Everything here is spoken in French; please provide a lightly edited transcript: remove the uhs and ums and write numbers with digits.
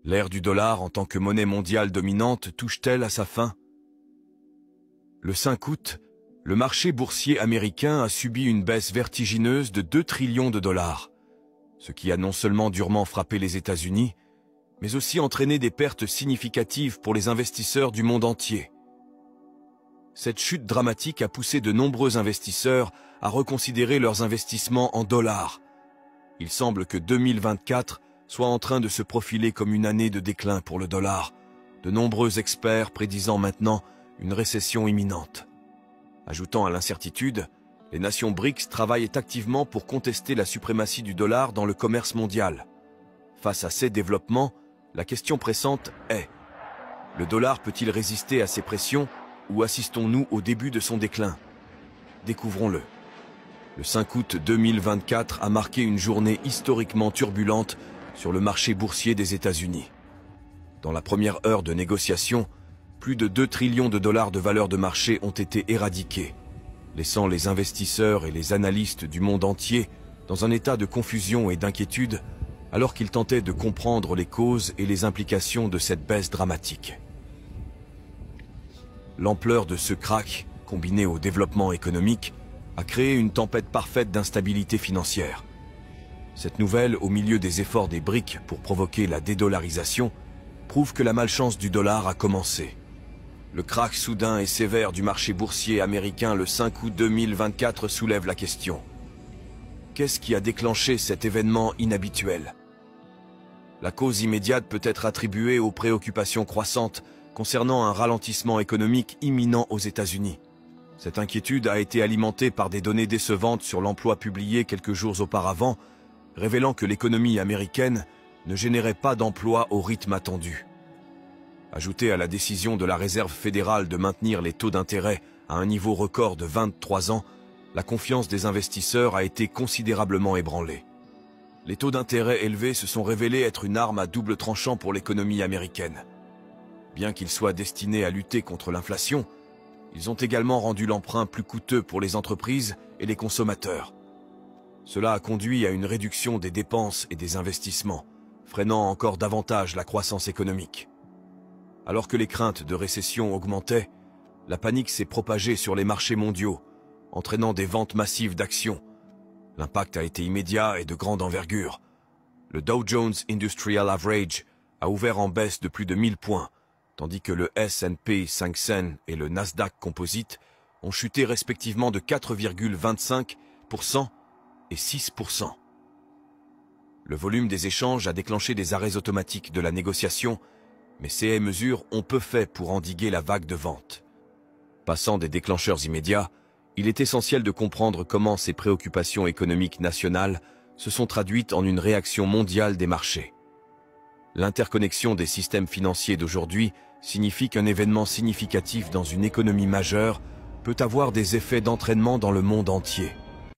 L'ère du dollar en tant que monnaie mondiale dominante touche-t-elle à sa fin? Le 5 août, le marché boursier américain a subi une baisse vertigineuse de 2 trillions de dollars, ce qui a non seulement durement frappé les États-Unis, mais aussi entraîné des pertes significatives pour les investisseurs du monde entier. Cette chute dramatique a poussé de nombreux investisseurs à reconsidérer leurs investissements en dollars. Il semble que 2024 soit en train de se profiler comme une année de déclin pour le dollar, de nombreux experts prédisant maintenant une récession imminente. Ajoutant à l'incertitude, les nations BRICS travaillent activement pour contester la suprématie du dollar dans le commerce mondial. Face à ces développements, la question pressante est: le dollar peut-il résister à ces pressions ou assistons-nous au début de son déclin? Découvrons-le. Le 5 août 2024 a marqué une journée historiquement turbulente sur le marché boursier des États-Unis. Dans la première heure de négociation, plus de 2 trillions de dollars de valeur de marché ont été éradiqués, laissant les investisseurs et les analystes du monde entier dans un état de confusion et d'inquiétude alors qu'ils tentaient de comprendre les causes et les implications de cette baisse dramatique. L'ampleur de ce krach, combinée au développement économique, a créé une tempête parfaite d'instabilité financière. Cette nouvelle, au milieu des efforts des BRICS pour provoquer la dédollarisation, prouve que la malchance du dollar a commencé. Le krach soudain et sévère du marché boursier américain le 5 août 2024 soulève la question. Qu'est-ce qui a déclenché cet événement inhabituel? La cause immédiate peut être attribuée aux préoccupations croissantes concernant un ralentissement économique imminent aux États-Unis. Cette inquiétude a été alimentée par des données décevantes sur l'emploi publiées quelques jours auparavant, révélant que l'économie américaine ne générait pas d'emplois au rythme attendu. Ajouté à la décision de la Réserve fédérale de maintenir les taux d'intérêt à un niveau record de 23 ans, la confiance des investisseurs a été considérablement ébranlée. Les taux d'intérêt élevés se sont révélés être une arme à double tranchant pour l'économie américaine. Bien qu'ils soient destinés à lutter contre l'inflation, ils ont également rendu l'emprunt plus coûteux pour les entreprises et les consommateurs. Cela a conduit à une réduction des dépenses et des investissements, freinant encore davantage la croissance économique. Alors que les craintes de récession augmentaient, la panique s'est propagée sur les marchés mondiaux, entraînant des ventes massives d'actions. L'impact a été immédiat et de grande envergure. Le Dow Jones Industrial Average a ouvert en baisse de plus de 1000 points, tandis que le S&P 500 et le Nasdaq Composite ont chuté respectivement de 4,25% et 6%. Le volume des échanges a déclenché des arrêts automatiques de la négociation, mais ces mesures ont peu fait pour endiguer la vague de vente. Passant des déclencheurs immédiats, il est essentiel de comprendre comment ces préoccupations économiques nationales se sont traduites en une réaction mondiale des marchés. L'interconnexion des systèmes financiers d'aujourd'hui signifie qu'un événement significatif dans une économie majeure peut avoir des effets d'entraînement dans le monde entier.